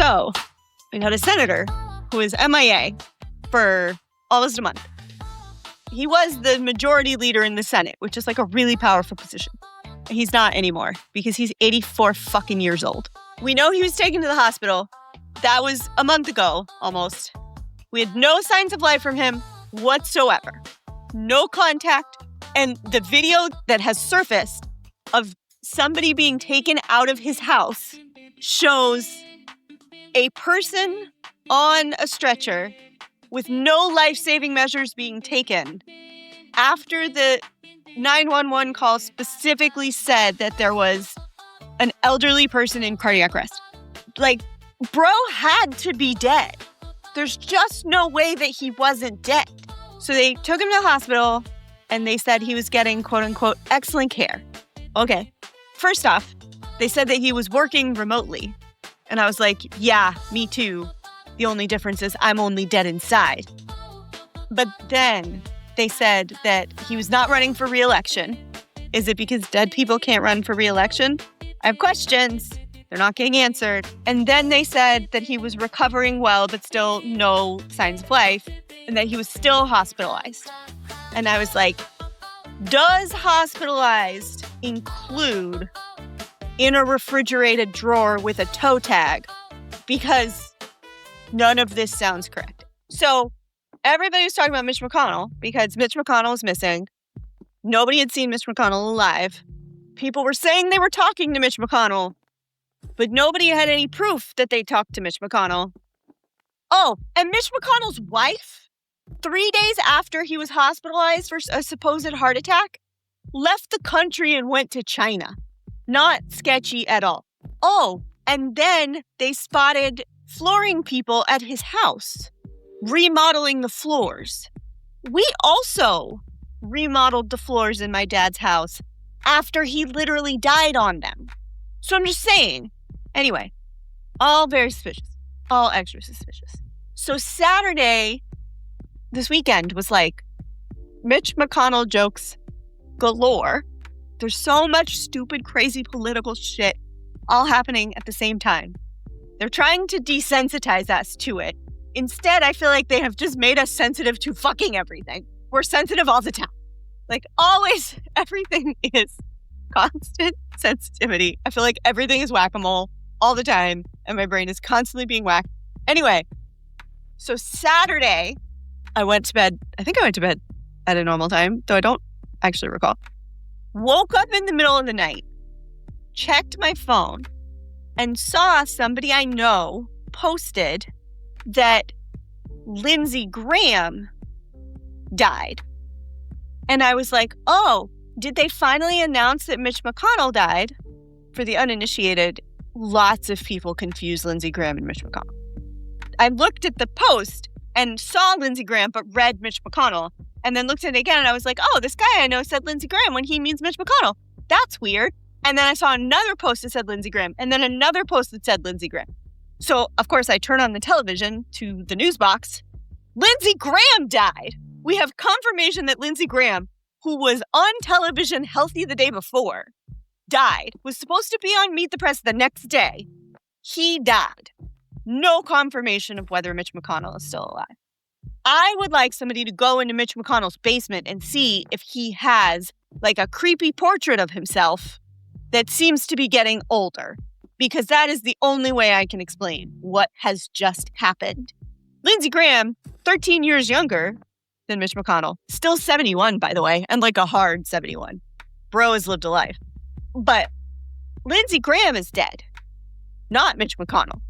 So we got a senator who is MIA for almost a month. He was the majority leader in the Senate, which is like a really powerful position. He's not anymore because he's 84 fucking years old. We know he was taken to the hospital. That was a month ago, almost. We had no signs of life from him whatsoever. No contact. And the video that has surfaced of somebody being taken out of his house shows a person on a stretcher with no life-saving measures being taken after the 911 call specifically said that there was an elderly person in cardiac arrest. Like, bro had to be dead. There's just no way that he wasn't dead. So they took him to the hospital and they said he was getting, quote unquote, excellent care. Okay. First off, they said that he was working remotely. And I was like, yeah, me too. The only difference is I'm only dead inside. But then they said that he was not running for re-election. Is it because dead people can't run for re-election? I have questions. They're not getting answered. And then they said that he was recovering well, but still no signs of life, and that he was still hospitalized. And I was like, does hospitalized include in a refrigerated drawer with a toe tag? Because none of this sounds correct. So everybody was talking about Mitch McConnell because Mitch McConnell is missing. Nobody had seen Mitch McConnell alive. People were saying they were talking to Mitch McConnell, but nobody had any proof that they talked to Mitch McConnell. Oh, and Mitch McConnell's wife, 3 days after he was hospitalized for a supposed heart attack, left the country and went to China. Not sketchy at all. Oh, and then they spotted flooring people at his house, remodeling the floors. We also remodeled the floors in my dad's house after he literally died on them. So I'm just saying. Anyway, all very suspicious. All extra suspicious. So Saturday, this weekend, was like Mitch McConnell jokes galore. There's so much stupid, crazy political shit all happening at the same time. They're trying to desensitize us to it. Instead, I feel like they have just made us sensitive to fucking everything. We're sensitive all the time. Like, always, everything is constant sensitivity. I feel like everything is whack-a-mole all the time, and my brain is constantly being whacked. Anyway, so Saturday, I went to bed. I think I went to bed at a normal time, though I don't actually recall. Woke up in the middle of the night, checked my phone, and saw somebody I know posted that Lindsey Graham died. And I was like, oh, did they finally announce that Mitch McConnell died? For the uninitiated, lots of people confuse Lindsey Graham and Mitch McConnell. I looked at the post and saw Lindsey Graham, but read Mitch McConnell, and then looked at it again, and I was like, oh, this guy I know said Lindsey Graham when he means Mitch McConnell. That's weird. And then I saw another post that said Lindsey Graham, and then another post that said Lindsey Graham. So, of course, I turn on the television to the news box. Lindsey Graham died. We have confirmation that Lindsey Graham, who was on television healthy the day before, died. Was supposed to be on Meet the Press the next day. He died. No confirmation of whether Mitch McConnell is still alive. I would like somebody to go into Mitch McConnell's basement and see if he has like a creepy portrait of himself that seems to be getting older, because that is the only way I can explain what has just happened. Lindsey Graham, 13 years younger than Mitch McConnell, still 71, by the way, and like a hard 71. Bro has lived a life. But Lindsey Graham is dead, not Mitch McConnell.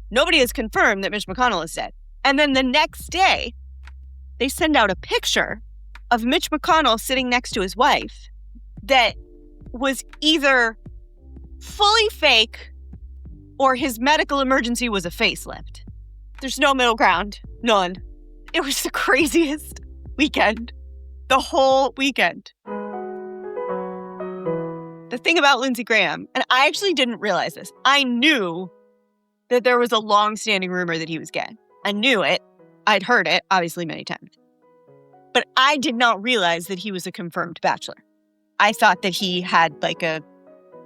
Nobody has confirmed that Mitch McConnell is dead. And then the next day, they send out a picture of Mitch McConnell sitting next to his wife that was either fully fake or his medical emergency was a facelift. There's no middle ground. None. It was the craziest weekend. The whole weekend. The thing about Lindsey Graham, and I actually didn't realize this, I knew that there was a long-standing rumor that he was gay. I knew it. I'd heard it, obviously, many times. But I did not realize that he was a confirmed bachelor. I thought that he had like a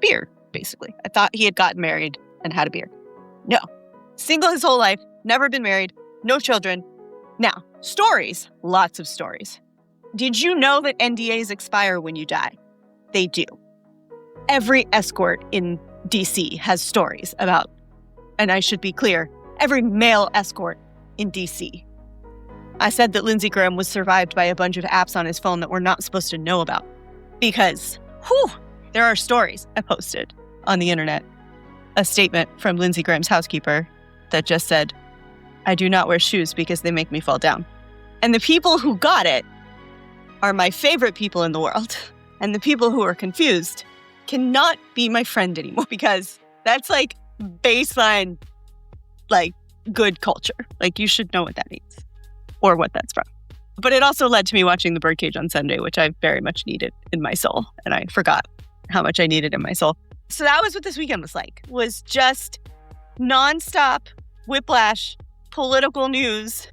beard, basically. I thought he had gotten married and had a beard. No. Single his whole life, never been married, no children. Now, stories, lots of stories. Did you know that NDAs expire when you die? They do. Every escort in DC has stories about, and I should be clear, every male escort in DC. I said that Lindsey Graham was survived by a bunch of apps on his phone that we're not supposed to know about because, there are stories. I posted on the internet a statement from Lindsey Graham's housekeeper that just said, "I do not wear shoes because they make me fall down." And the people who got it are my favorite people in the world. And the people who are confused cannot be my friend anymore because that's like baseline, like good culture. Like you should know what that means or what that's from. But it also led to me watching The Birdcage on Sunday, which I very much needed in my soul. And I forgot how much I needed in my soul. So that was what this weekend was like, was just nonstop whiplash, political news.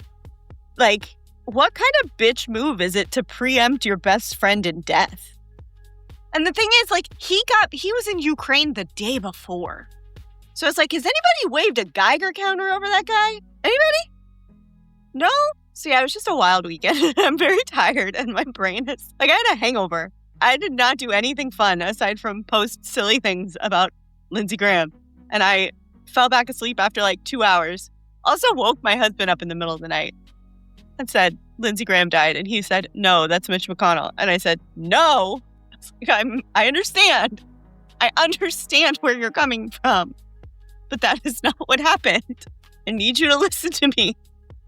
Like, what kind of bitch move is it to preempt your best friend in death? And the thing is, like, he was in Ukraine the day before. So it's like, has anybody waved a Geiger counter over that guy? Anybody? No? So yeah, it was just a wild weekend. I'm very tired and my brain is, like, I had a hangover. I did not do anything fun aside from post silly things about Lindsey Graham. And I fell back asleep after like 2 hours. Also woke my husband up in the middle of the night and said, Lindsey Graham died. And he said, no, that's Mitch McConnell. And I said, no, I understand. I understand where you're coming from. But that is not what happened. I need you to listen to me.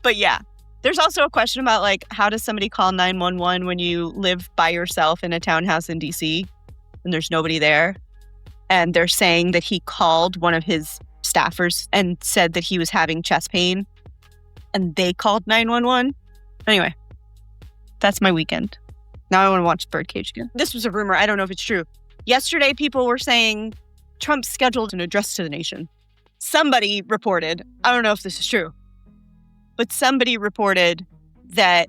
But yeah, there's also a question about, like, how does somebody call 911 when you live by yourself in a townhouse in DC and there's nobody there? And they're saying that he called one of his staffers and said that he was having chest pain and they called 911. Anyway, that's my weekend. Now I want to watch Birdcage again. This was a rumor. I don't know if it's true. Yesterday, people were saying Trump scheduled an address to the nation. Somebody reported, I don't know if this is true, but somebody reported that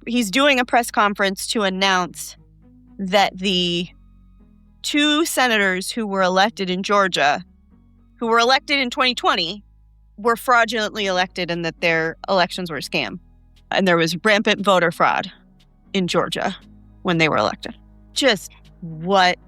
he's doing a press conference to announce that the 2 senators who were elected in Georgia, who were elected in 2020, were fraudulently elected and that their elections were a scam. And there was rampant voter fraud in Georgia when they were elected. What?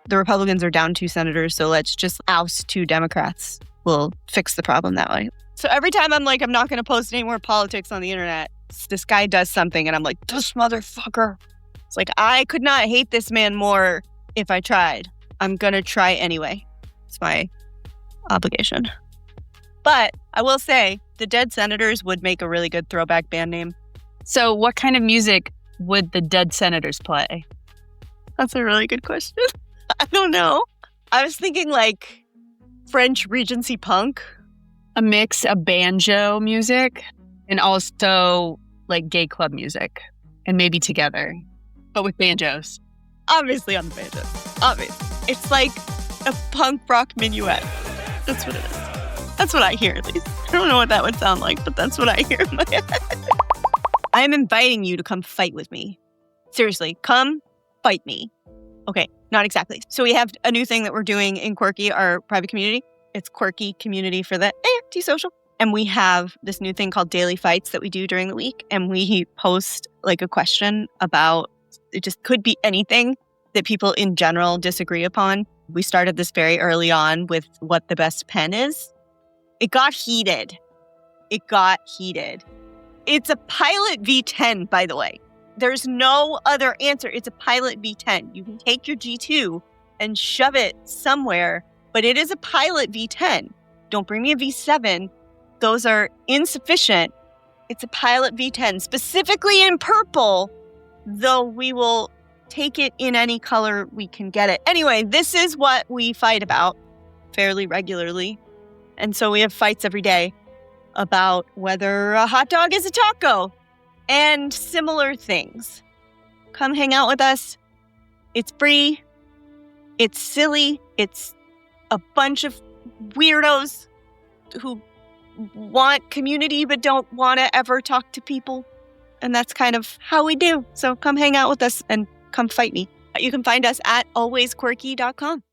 The Republicans are down 2 senators, so let's just oust 2 Democrats. We'll fix the problem that way. So every time I'm like, I'm not going to post any more politics on the internet, this guy does something and I'm like, this motherfucker. It's like, I could not hate this man more if I tried. I'm going to try anyway. It's my obligation. But I will say, the Dead Senators would make a really good throwback band name. So what kind of music would the Dead Senators play? That's a really good question. I don't know. I was thinking like French Regency punk. A mix of banjo music and also like gay club music and maybe together, but with banjos. Obviously on the banjos. Obviously. It's like a punk rock minuet. That's what it is. That's what I hear, at least. I don't know what that would sound like, but that's what I hear in my head. I am inviting you to come fight with me. Seriously, come fight me. Okay, not exactly. So we have a new thing that we're doing in Quirky, our private community. It's Quirky Community for the Antisocial. And we have this new thing called Daily Fights that we do during the week. And we post like a question about, it just could be anything that people in general disagree upon. We started this very early on with what the best pen is. It got heated. It's a Pilot V10, by the way. There's no other answer. It's a Pilot V10. You can take your G2 and shove it somewhere, but it is a Pilot V10. Don't bring me a V7. Those are insufficient. It's a Pilot V10, specifically in purple, though we will take it in any color we can get it. Anyway, this is what we fight about fairly regularly. And so we have fights every day about whether a hot dog is a taco and similar things. Come hang out with us. It's free. It's silly. It's a bunch of weirdos who want community but don't want to ever talk to people. And that's kind of how we do. So come hang out with us and come fight me. You can find us at alwaysquirky.com.